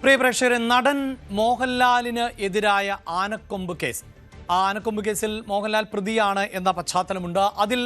പ്രിയ പ്രേക്ഷകരെ, നടൻ മോഹൻലാലിന് എതിരായ ആനക്കൊമ്പ് കേസ്. ആ ആനക്കൊമ്പ് കേസിൽ മോഹൻലാൽ പ്രതിയാണ് എന്ന പശ്ചാത്തലമുണ്ട്. അതിൽ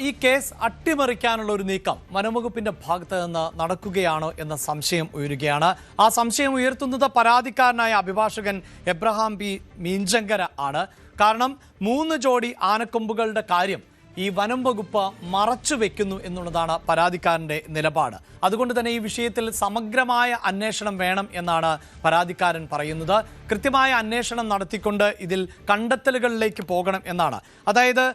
ഈ കേസ് അട്ടിമറിക്കാനുള്ള ഒരു നീക്കം വനംവകുപ്പിന്റെ ഭാഗത്ത് നിന്ന് നടക്കുകയാണോ എന്ന സംശയം ഉയരുകയാണ്. ആ സംശയം ഉയർത്തുന്നത് പരാതിക്കാരനായ അഭിഭാഷകൻ എബ്രഹാം പി മീഞ്ചങ്കര ആണ്. കാരണം 3 ജോഡി ആനക്കൊമ്പുകളുടെ കാര്യം ഈ വനം വകുപ്പ് മറച്ചു വെക്കുന്നു എന്നുള്ളതാണ് പരാതിക്കാരൻ്റെ നിലപാട്. അതുകൊണ്ട് തന്നെ ഈ വിഷയത്തിൽ സമഗ്രമായ അന്വേഷണം വേണം എന്നാണ് പരാതിക്കാരൻ പറയുന്നത്. കൃത്യമായ അന്വേഷണം നടത്തിക്കൊണ്ട് ഇതിൽ കണ്ടെത്തലുകളിലേക്ക് പോകണം എന്നാണ്. അതായത്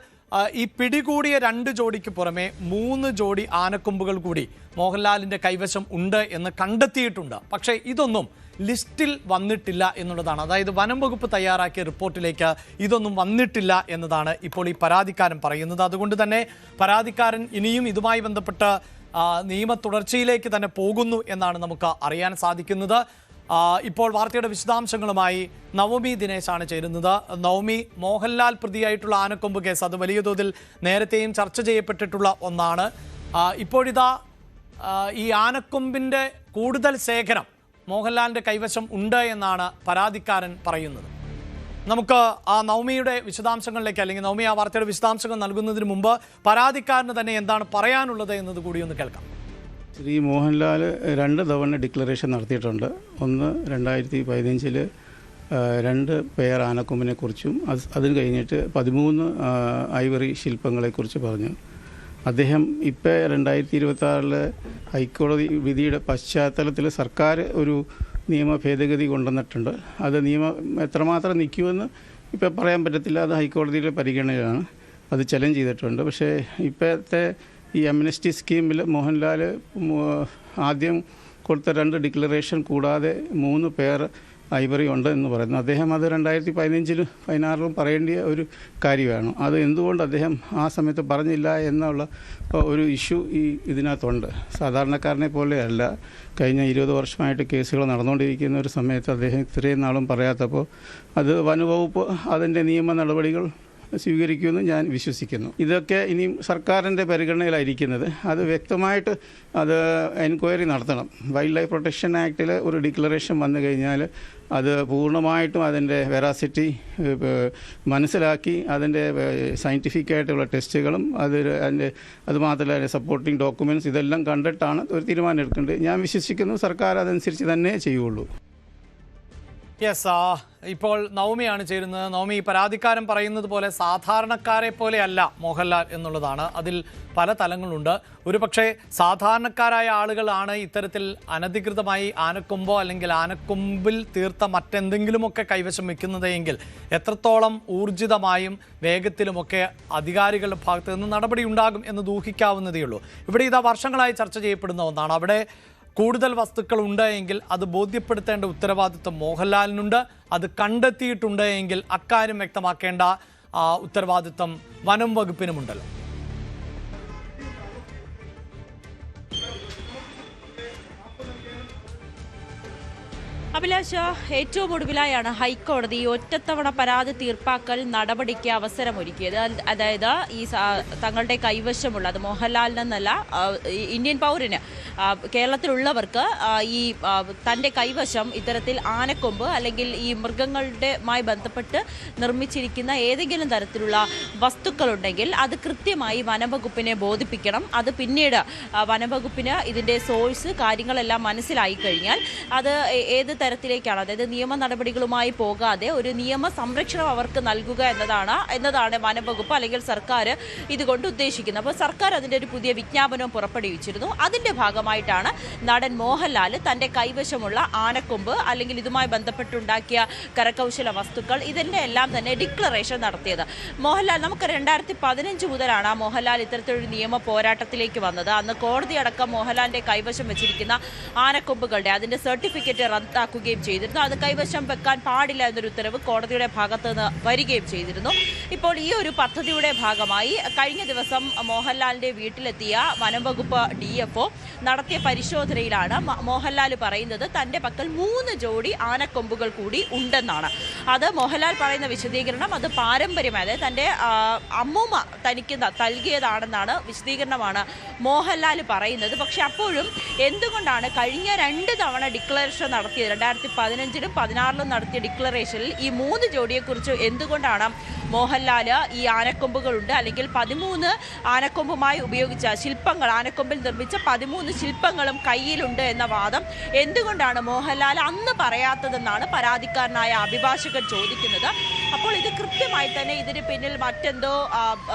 ഈ പിടികൂടിയ 2 ജോഡിക്ക് പുറമെ 3 ജോഡി ആനക്കൊമ്പുകൾ കൂടി മോഹൻലാലിൻ്റെ കൈവശം ഉണ്ട് എന്ന് കണ്ടെത്തിയിട്ടുണ്ട്. പക്ഷേ ഇതൊന്നും ലിസ്റ്റിൽ വന്നിട്ടില്ല എന്നുള്ളതാണ്. അതായത് വനം വകുപ്പ് തയ്യാറാക്കിയ റിപ്പോർട്ടിലേക്ക് ഇതൊന്നും വന്നിട്ടില്ല എന്നതാണ് ഇപ്പോൾ ഈ പരാതിക്കാരൻ പറയുന്നത്. അതുകൊണ്ട് തന്നെ പരാതിക്കാരൻ ഇനിയും ഇതുമായി ബന്ധപ്പെട്ട് നിയമ തുടർച്ചയിലേക്ക് തന്നെ പോകുന്നു എന്നാണ് നമുക്ക് അറിയാൻ സാധിക്കുന്നത്. ഇപ്പോൾ വാർത്തയുടെ വിശദാംശങ്ങളുമായി നവമി ദിനേശാണ് ചേരുന്നത്. നവമി, മോഹൻലാൽ പ്രതിയായിട്ടുള്ള ആനക്കൊമ്പ് കേസ് അത് വലിയ തോതിൽ നേരത്തെയും ചർച്ച ചെയ്യപ്പെട്ടിട്ടുള്ള ഒന്നാണ്. ഇപ്പോഴിതാ ഈ ആനക്കൊമ്പിൻ്റെ കൂടുതൽ ശേഖരം മോഹൻലാലിൻ്റെ കൈവശം ഉണ്ട് എന്നാണ് പരാതിക്കാരൻ പറയുന്നത്. നമുക്ക് ആ നവമിയുടെ വിശദാംശങ്ങളിലേക്ക്, അല്ലെങ്കിൽ നവമി ആ വാർത്തയുടെ വിശദാംശങ്ങൾ നൽകുന്നതിന് മുമ്പ് പരാതിക്കാരന് തന്നെ എന്താണ് പറയാനുള്ളത് എന്നത് കൂടി ഒന്ന് കേൾക്കാം. ശ്രീ മോഹൻലാൽ 2 തവണ ഡിക്ലറേഷൻ നടത്തിയിട്ടുണ്ട്. ഒന്ന് 2015 2 പേർ ആനക്കൊമ്പിനെക്കുറിച്ചും അതിന് കഴിഞ്ഞിട്ട് 13 ഐവറി ശില്പങ്ങളെക്കുറിച്ച് പറഞ്ഞു. അദ്ദേഹം ഇപ്പോൾ 2026 ഹൈക്കോടതി വിധിയുടെ പശ്ചാത്തലത്തിൽ സർക്കാർ ഒരു നിയമ ഭേദഗതി കൊണ്ടുവന്നിട്ടുണ്ട്. അത് നിയമം എത്രമാത്രം നിൽക്കുമെന്ന് ഇപ്പോൾ പറയാൻ പറ്റത്തില്ല. അത് ഹൈക്കോടതിയുടെ പരിഗണനയിലാണ്. അത് ചലഞ്ച് ചെയ്തിട്ടുണ്ട്. പക്ഷേ ഇപ്പോഴത്തെ ഈ അമ്നസ്റ്റി സ്കീമിൽ മോഹൻലാൽ ആദ്യം കൊടുത്ത 2 ഡിക്ലറേഷൻ കൂടാതെ 3 പേർ ഐവറി ഉണ്ട് എന്ന് പറയുന്നു. അദ്ദേഹം അത് 2015 16 പറയേണ്ടിയ ഒരു കാര്യമാണ്. അത് എന്തുകൊണ്ട് അദ്ദേഹം ആ സമയത്ത് പറഞ്ഞില്ല എന്നുള്ള ഒരു ഇഷ്യൂ ഇതിനകത്തുണ്ട്. സാധാരണക്കാരനെ പോലെയല്ല. കഴിഞ്ഞ 20 വർഷമായിട്ട് കേസുകൾ നടന്നുകൊണ്ടിരിക്കുന്ന ഒരു സമയത്ത് അദ്ദേഹം ഇത്രയും നാളും പറയാത്തപ്പോൾ അത് വനവകുപ്പ് അതിൻ്റെ നിയമ നടപടികൾ സ്വീകരിക്കുമെന്ന് ഞാൻ വിശ്വസിക്കുന്നു. ഇതൊക്കെ ഇനിയും സർക്കാരിൻ്റെ പരിഗണനയിലായിരിക്കുന്നത്. അത് വ്യക്തമായിട്ട് അത് എൻക്വയറി നടത്തണം. വൈൽഡ് ലൈഫ് പ്രൊട്ടക്ഷൻ ആക്ടിൽ ഒരു ഡിക്ലറേഷൻ വന്നു കഴിഞ്ഞാൽ അത് പൂർണ്ണമായിട്ടും അതിൻ്റെ വെറാസിറ്റി മനസ്സിലാക്കി അതിൻ്റെ സയൻറ്റിഫിക്കായിട്ടുള്ള ടെസ്റ്റുകളും അതുമാത്രമല്ല അതിൻ്റെ സപ്പോർട്ടിംഗ് ഡോക്യുമെൻറ്റ്സ് ഇതെല്ലാം കണ്ടിട്ടാണ് ഒരു തീരുമാനം എടുക്കേണ്ടത്. ഞാൻ വിശ്വസിക്കുന്നു സർക്കാർ അതനുസരിച്ച് തന്നെ ചെയ്യുള്ളൂ. യെസ്, ഇപ്പോൾ നവമിയാണ് ചേരുന്നത്. നവമി, പരാതിക്കാരൻ പറയുന്നത് പോലെ സാധാരണക്കാരെ പോലെയല്ല മോഹൻലാൽ എന്നുള്ളതാണ്. അതിൽ പല തലങ്ങളുണ്ട്. ഒരു പക്ഷേ സാധാരണക്കാരായ ആളുകളാണ് ഇത്തരത്തിൽ അനധികൃതമായി ആനക്കൊമ്പോ അല്ലെങ്കിൽ ആനക്കൊമ്പിൽ തീർത്ത മറ്റെന്തെങ്കിലുമൊക്കെ കൈവശം വെക്കുന്നതെങ്കിൽ എത്രത്തോളം ഊർജിതമായും വേഗത്തിലുമൊക്കെ അധികാരികളുടെ ഭാഗത്ത് നിന്ന് നടപടി ഉണ്ടാകും എന്ന് ഊഹിക്കാവുന്നതേ ഉള്ളൂ. ഇവിടെ ഇതാ വർഷങ്ങളായി ചർച്ച ചെയ്യപ്പെടുന്ന ഒന്നാണ്. അവിടെ കൂടുതൽ വസ്തുക്കൾ ഉണ്ട് എങ്കിൽ അത് ബോധ്യപ്പെടുത്തേണ്ട ഉത്തരവാദിത്വം മോഹൻലാലിനുണ്ട്. അത് കണ്ടെത്തിയിട്ടുണ്ട് എങ്കിൽ അക്കാര്യം വ്യക്തമാക്കേണ്ട ഉത്തരവാദിത്വം വനം വകുപ്പിനുമുണ്ടല്ലോ. അഭിലാഷ, ഏറ്റവും ഒടുവിലായാണ് ഹൈക്കോടതി ഒറ്റത്തവണ പരാതി തീർപ്പാക്കൽ നടപടിക്ക് അവസരമൊരുക്കിയത്. അതായത് ഈ തങ്ങളുടെ കൈവശമുള്ള, അത് മോഹൻലാലിനെന്നല്ല, ഇന്ത്യൻ പൗരന്, കേരളത്തിലുള്ളവർക്ക് ഈ തൻ്റെ കൈവശം ഇത്തരത്തിൽ ആനക്കൊമ്പ് അല്ലെങ്കിൽ ഈ മൃഗങ്ങളുടെയുമായി ബന്ധപ്പെട്ട് നിർമ്മിച്ചിരിക്കുന്ന ഏതെങ്കിലും തരത്തിലുള്ള വസ്തുക്കളുണ്ടെങ്കിൽ അത് കൃത്യമായി വനംവകുപ്പിനെ ബോധിപ്പിക്കണം. അത് പിന്നീട് വനംവകുപ്പിന് ഇതിൻ്റെ സോഴ്സ് കാര്യങ്ങളെല്ലാം മനസ്സിലായി കഴിഞ്ഞാൽ അത് ഏത് തരത്തിലേക്കാണ്, അതായത് നിയമ നടപടികളുമായി പോകാതെ ഒരു നിയമ സംരക്ഷണം അവർക്ക് നൽകുക എന്നതാണ് വനംവകുപ്പ് അല്ലെങ്കിൽ സർക്കാർ ഇതുകൊണ്ട് ഉദ്ദേശിക്കുന്നത്. അപ്പോൾ സർക്കാർ അതിൻ്റെ ഒരു പുതിയ വിജ്ഞാപനവും പുറപ്പെടുവിച്ചിരുന്നു. അതിൻ്റെ ഭാഗമായിട്ടാണ് നടൻ മോഹൻലാൽ തൻ്റെ കൈവശമുള്ള ആനക്കൊമ്പ് അല്ലെങ്കിൽ ഇതുമായി ബന്ധപ്പെട്ടുണ്ടാക്കിയ കരകൗശല വസ്തുക്കൾ ഇതിൻ്റെ എല്ലാം തന്നെ ഡിക്ലറേഷൻ നടത്തിയത്. മോഹൻലാൽ, നമുക്ക് 2015 മുതലാണ് മോഹൻലാൽ ഇത്തരത്തിലൊരു നിയമ പോരാട്ടത്തിലേക്ക് വന്നത്. അന്ന് കോടതി അടക്കം മോഹൻലാലിൻ്റെ കൈവശം വെച്ചിരിക്കുന്ന ആനക്കൊമ്പുകളുടെ അതിൻ്റെ സർട്ടിഫിക്കറ്റ് റദ്ദാക്കുക നടപ്പാക്കുകയും ചെയ്തിരുന്നു. അത് കൈവശം വെക്കാൻ പാടില്ല എന്നൊരു ഉത്തരവ് കോടതിയുടെ ഭാഗത്ത് നിന്ന് വരികയും ചെയ്തിരുന്നു. ഇപ്പോൾ ഈ ഒരു പദ്ധതിയുടെ ഭാഗമായി കഴിഞ്ഞ ദിവസം മോഹൻലാലിന്റെ വീട്ടിലെത്തിയ വനംവകുപ്പ് DFO നടത്തിയ പരിശോധനയിലാണ് മോഹൻലാൽ പറയുന്നത് തന്റെ പക്കൽ 3 ജോഡി ആനക്കൊമ്പുകൾ കൂടി ഉണ്ടെന്നാണ്. അത് മോഹൻലാൽ പറയുന്ന വിശദീകരണം അത് പാരമ്പര്യമായ, അതായത് തന്റെ അമ്മൂമ്മ തനിക്ക് നൽകിയതാണെന്നാണ് വിശദീകരണമാണ് മോഹൻലാൽ പറയുന്നത്. പക്ഷെ അപ്പോഴും എന്തുകൊണ്ടാണ് കഴിഞ്ഞ 2 തവണ ഡിക്ലറേഷൻ നടത്തിയത്, 2015-ലും 2016-ലും നടത്തിയ ഡിക്ലറേഷനിൽ ഈ 3 ജോഡിയെക്കുറിച്ച് എന്തുകൊണ്ടാണ് മോഹൻലാൽ ഈ ആനക്കൊമ്പുകളുണ്ട് അല്ലെങ്കിൽ 13 ആനക്കൊമ്പുമായി ഉപയോഗിച്ച ശില്പങ്ങൾ, ആനക്കൊമ്പിൽ നിർമ്മിച്ച 13 ശില്പങ്ങളും കയ്യിലുണ്ട് എന്ന വാദം എന്തുകൊണ്ടാണ് മോഹൻലാൽ അന്ന് പറയാത്തതെന്നാണ് പരാതിക്കാരനായ അഭിഭാഷകൻ ചോദിക്കുന്നത്. അപ്പോൾ ഇത് കൃത്യമായി തന്നെ ഇതിന് പിന്നിൽ മറ്റെന്തോ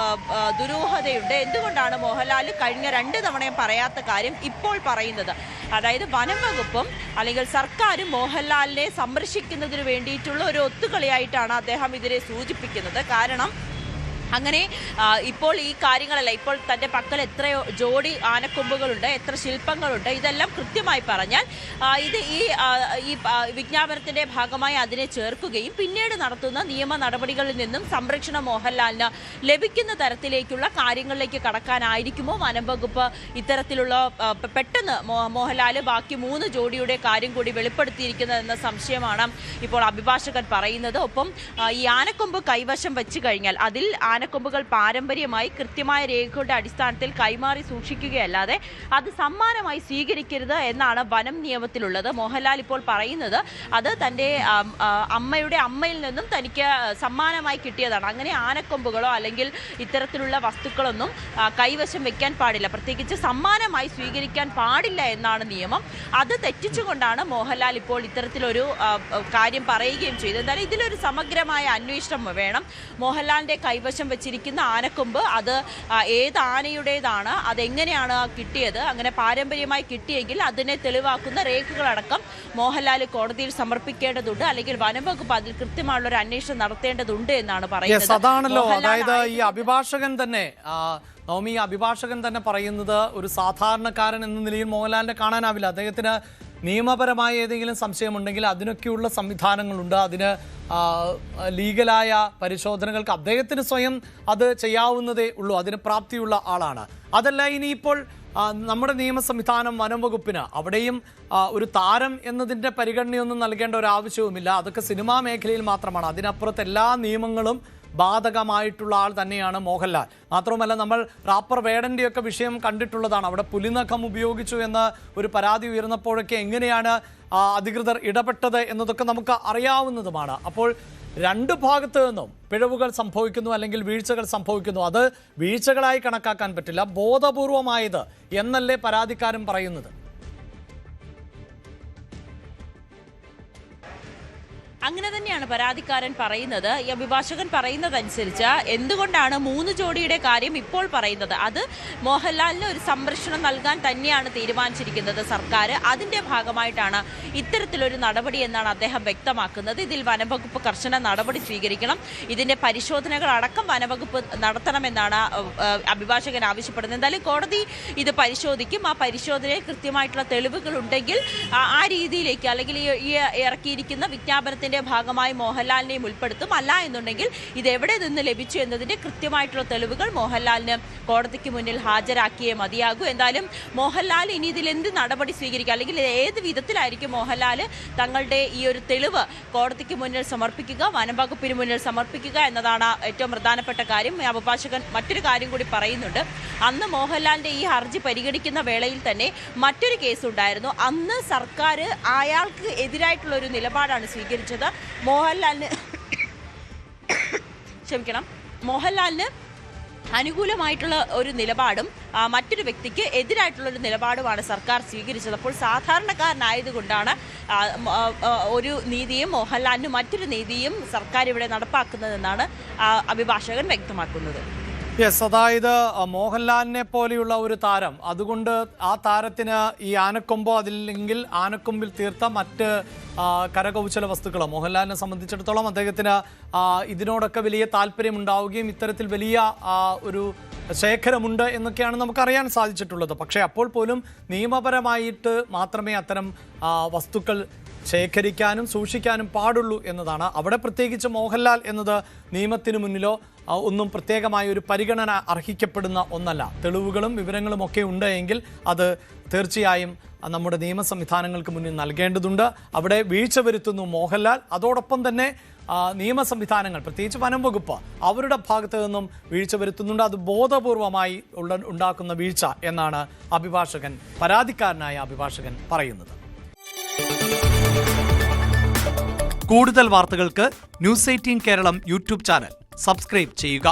ദുരൂഹതയുണ്ട്. എന്തുകൊണ്ടാണ് മോഹൻലാൽ കഴിഞ്ഞ 2 തവണയും പറയാത്ത കാര്യം ഇപ്പോൾ പറയുന്നത്? അതായത് വനം വകുപ്പും അല്ലെങ്കിൽ സർക്കാരും മോഹൻലാലിനെ സംരക്ഷിക്കുന്നതിന് വേണ്ടിയിട്ടുള്ള ഒരു ഒത്തുകളിയായിട്ടാണ് അദ്ദേഹം ഇതിനെ സൂചിപ്പിക്കുന്നത്. കാരണം അങ്ങനെ ഇപ്പോൾ ഈ കാര്യങ്ങളല്ല, ഇപ്പോൾ തൻ്റെ പക്കൽ എത്രയോ ജോഡി ആനക്കൊമ്പുകളുണ്ട്, എത്ര ശില്പങ്ങളുണ്ട്, ഇതെല്ലാം കൃത്യമായി പറഞ്ഞാൽ ഇത് ഈ വിജ്ഞാപനത്തിൻ്റെ ഭാഗമായി അതിനെ ചേർക്കുകയും പിന്നീട് നടത്തുന്ന നിയമ നടപടികളിൽ നിന്നും സംരക്ഷണം മോഹൻലാലിന് ലഭിക്കുന്ന തരത്തിലേക്കുള്ള കാര്യങ്ങളിലേക്ക് കടക്കാനായിരിക്കുമോ വനം വകുപ്പ് ഇത്തരത്തിലുള്ള പെട്ടെന്ന് മോഹൻലാൽ ബാക്കി 3 ജോഡിയുടെ കാര്യം കൂടി വെളിപ്പെടുത്തിയിരിക്കുന്നതെന്ന സംശയമാണ് ഇപ്പോൾ അഭിഭാഷകൻ പറയുന്നത്. ഒപ്പം ഈ ആനക്കൊമ്പ് കൈവശം വെച്ച് കഴിഞ്ഞാൽ അതിൽ ആനക്കൊമ്പുകൾ പാരമ്പര്യമായി കൃത്യമായ രേഖകളുടെ അടിസ്ഥാനത്തിൽ കൈമാറി സൂക്ഷിക്കുകയല്ലാതെ അത് സമ്മാനമായി സ്വീകരിക്കരുത് എന്നാണ് വനം നിയമത്തിലുള്ളത്. മോഹൻലാൽ ഇപ്പോൾ പറയുന്നത് അത് തൻ്റെ അമ്മയുടെ അമ്മയിൽ നിന്നും തനിക്ക് സമ്മാനമായി കിട്ടിയതാണ്. അങ്ങനെ ആനക്കൊമ്പുകളോ അല്ലെങ്കിൽ ഇത്തരത്തിലുള്ള വസ്തുക്കളൊന്നും കൈവശം വെക്കാൻ പാടില്ല, പ്രത്യേകിച്ച് സമ്മാനമായി സ്വീകരിക്കാൻ പാടില്ല എന്നാണ് നിയമം. അത് തെറ്റിച്ചുകൊണ്ടാണ് മോഹൻലാൽ ഇപ്പോൾ ഇത്തരത്തിലൊരു കാര്യം പറയുകയും ചെയ്തത്. എന്തായാലും ഇതിലൊരു സമഗ്രമായ അന്വേഷണം വേണം. മോഹൻലാലിൻ്റെ കൈവശം വെച്ചിരിക്കുന്ന ആനക്കൊമ്പ് അത് ഏത് ആനയുടേതാണ്, അതെങ്ങനെയാണ് കിട്ടിയത്, അങ്ങനെ പാരമ്പര്യമായി കിട്ടിയെങ്കിൽ അതിനെ തെളിവാക്കുന്ന രേഖകളടക്കം മോഹൻലാൽ കോടതിയിൽ സമർപ്പിക്കേണ്ടതുണ്ട്, അല്ലെങ്കിൽ വനംവകുപ്പ് അതിൽ കൃത്യമായുള്ള ഒരു അന്വേഷണം നടത്തേണ്ടതുണ്ട് എന്നാണ് പറയുന്നത്. അതാണല്ലോ, അതായത് ഈ അഭിഭാഷകൻ തന്നെ നവമി, അഭിഭാഷകൻ തന്നെ പറയുന്നത് ഒരു സാധാരണക്കാരൻ എന്ന നിലയിൽ മോഹൻലാലിനെ കാണാനാവില്ല. അദ്ദേഹത്തിന് നിയമപരമായ ഏതെങ്കിലും സംശയമുണ്ടെങ്കിൽ അതിനൊക്കെയുള്ള സംവിധാനങ്ങളുണ്ട്. അതിന് ലീഗലായ പരിശോധനകൾക്ക് അദ്ദേഹത്തിന് സ്വയം അത് ചെയ്യാവുന്നതേ ഉള്ളൂ. അതിന് പ്രാപ്തിയുള്ള ആളാണ്. അതല്ല, ഇനിയിപ്പോൾ നമ്മുടെ നിയമ സംവിധാനം വനം വകുപ്പിന് അവിടെയും ഒരു താരം എന്നതിൻ്റെ പരിഗണനയൊന്നും നൽകേണ്ട ഒരു ആവശ്യവുമില്ല. അതൊക്കെ സിനിമാ മേഖലയിൽ മാത്രമാണ്. അതിനപ്പുറത്ത് എല്ലാ നിയമങ്ങളും ബാധകമായിട്ടുള്ള ആൾ തന്നെയാണ് മോഹൻലാൽ. മാത്രവുമല്ല, നമ്മൾ റാപ്പർ വേടൻ്റെയൊക്കെ വിഷയം കണ്ടിട്ടുള്ളതാണ്. അവിടെ പുലിനഖം ഉപയോഗിച്ചു എന്ന ഒരു പരാതി ഉയർന്നപ്പോഴൊക്കെ എങ്ങനെയാണ് അധികൃതർ ഇടപെട്ടത് എന്നതൊക്കെ നമുക്ക് അറിയാവുന്നതുമാണ്. അപ്പോൾ 2 ഭാഗത്തു നിന്നും പിഴവുകൾ സംഭവിക്കുന്നു അല്ലെങ്കിൽ വീഴ്ചകൾ സംഭവിക്കുന്നു. അത് വീഴ്ചകളായി കണക്കാക്കാൻ പറ്റില്ല, ബോധപൂർവമായത് എന്നല്ലേ പരാതിക്കാരൻ പറയുന്നത്? അങ്ങനെ തന്നെയാണ് പരാതിക്കാരൻ പറയുന്നത്. ഈ അഭിഭാഷകൻ പറയുന്നതനുസരിച്ച് എന്തുകൊണ്ടാണ് 3 ജോഡിയുടെ കാര്യം ഇപ്പോൾ പറയുന്നത്? അത് മോഹൻലാലിന് ഒരു സംരക്ഷണം നൽകാൻ തന്നെയാണ് തീരുമാനിച്ചിരിക്കുന്നത് സർക്കാർ. അതിൻ്റെ ഭാഗമായിട്ടാണ് ഇത്തരത്തിലൊരു നടപടി എന്നാണ് അദ്ദേഹം വ്യക്തമാക്കുന്നത്. ഇതിൽ വനംവകുപ്പ് കർശന നടപടി സ്വീകരിക്കണം, ഇതിൻ്റെ പരിശോധനകളടക്കം വനംവകുപ്പ് നടത്തണമെന്നാണ് അഭിഭാഷകൻ ആവശ്യപ്പെടുന്നത്. എന്തായാലും കോടതി ഇത് പരിശോധിക്കും. ആ പരിശോധനയിൽ കൃത്യമായിട്ടുള്ള തെളിവുകൾ ഉണ്ടെങ്കിൽ ആ രീതിയിലേക്ക് അല്ലെങ്കിൽ ഈ ഇറക്കിയിരിക്കുന്ന വിജ്ഞാപനത്തിൻ്റെ ഭാഗമായി മോഹൻലാലിനെയും ഉൾപ്പെടുത്തും. അല്ല എന്നുണ്ടെങ്കിൽ ഇത് എവിടെ നിന്ന് ലഭിച്ചു എന്നതിൻ്റെ കൃത്യമായിട്ടുള്ള തെളിവുകൾ മോഹൻലാലിന് കോടതിക്ക് മുന്നിൽ ഹാജരാക്കിയേ മതിയാകൂ. എന്തായാലും മോഹൻലാൽ ഇനി ഇതിൽ എന്ത് നടപടി സ്വീകരിക്കുക, അല്ലെങ്കിൽ ഏത് വിധത്തിലായിരിക്കും മോഹൻലാൽ തങ്ങളുടെ ഈ ഒരു തെളിവ് കോടതിക്ക് മുന്നിൽ സമർപ്പിക്കുക, വനംവകുപ്പിന് മുന്നിൽ സമർപ്പിക്കുക എന്നതാണ് ഏറ്റവും പ്രധാനപ്പെട്ട കാര്യം. അഭിഭാഷകൻ മറ്റൊരു കാര്യം കൂടി പറയുന്നുണ്ട്. അന്ന് മോഹൻലാലിൻ്റെ ഈ ഹർജി പരിഗണിക്കുന്ന വേളയിൽ തന്നെ മറ്റൊരു കേസ് ഉണ്ടായിരുന്നു. അന്ന് സർക്കാർ അയാൾക്ക് എതിരായിട്ടുള്ള ഒരു നിലപാടാണ് സ്വീകരിച്ചത്. മോഹൻലാലിന് അനുകൂലമായിട്ടുള്ള ഒരു നിലപാടും മറ്റൊരു വ്യക്തിക്ക് എതിരായിട്ടുള്ള ഒരു നിലപാടുമാണ് സർക്കാർ സ്വീകരിച്ചത്. അപ്പോൾ സാധാരണക്കാരനായതുകൊണ്ടാണ് ഒരു നീതിയും മോഹൻലാലിന് മറ്റൊരു നീതിയും സർക്കാർ ഇവിടെ നടപ്പാക്കുന്നതെന്നാണ് അഭിഭാഷകൻ വ്യക്തമാക്കുന്നത്. യെസ്, അതായത് മോഹൻലാലിനെ പോലെയുള്ള ഒരു താരം, അതുകൊണ്ട് ആ താരത്തിന് ഈ ആനക്കൊമ്പോ അതില്ലെങ്കിൽ ആനക്കൊമ്പിൽ തീർത്ത മറ്റ് കരകൗശല വസ്തുക്കളോ മോഹൻലാലിനെ സംബന്ധിച്ചിടത്തോളം അദ്ദേഹത്തിന് ഇതിനോടൊക്കെ വലിയ താല്പര്യം ഉണ്ടാവുകയും ഇത്തരത്തിൽ വലിയ ഒരു ശേഖരമുണ്ട് എന്നൊക്കെയാണ് നമുക്കറിയാൻ സാധിച്ചിട്ടുള്ളത്. പക്ഷേ അപ്പോൾ പോലും നിയമപരമായിട്ട് മാത്രമേ അത്തരം വസ്തുക്കൾ ശേഖരിക്കാനും സൂക്ഷിക്കാനും പാടുള്ളൂ എന്നതാണ്. അവിടെ പ്രത്യേകിച്ച് മോഹൻലാൽ എന്നത് നിയമത്തിന് മുന്നിലോ ഒന്നും പ്രത്യേകമായ ഒരു പരിഗണന അർഹിക്കപ്പെടുന്ന ഒന്നല്ല. തെളിവുകളും വിവരങ്ങളും ഒക്കെ ഉണ്ട് എങ്കിൽ അത് തീർച്ചയായും നമ്മുടെ നിയമ സംവിധാനങ്ങൾക്ക് മുന്നിൽ നൽകേണ്ടതുണ്ട്. അവിടെ വീഴ്ച വരുത്തുന്നു മോഹൻലാൽ. അതോടൊപ്പം തന്നെ നിയമ സംവിധാനങ്ങൾ, പ്രത്യേകിച്ച് വനം വകുപ്പ്, അവരുടെ ഭാഗത്ത് നിന്നും വീഴ്ച വരുത്തുന്നുണ്ട്. അത് ബോധപൂർവമായി ഉണ്ടാക്കുന്ന വീഴ്ച എന്നാണ് പരാതിക്കാരനായ അഭിഭാഷകൻ പറയുന്നത്. കൂടുതൽ വാർത്തകൾക്ക് news 18 Keralam YouTube channel subscribe ചെയ്യുക.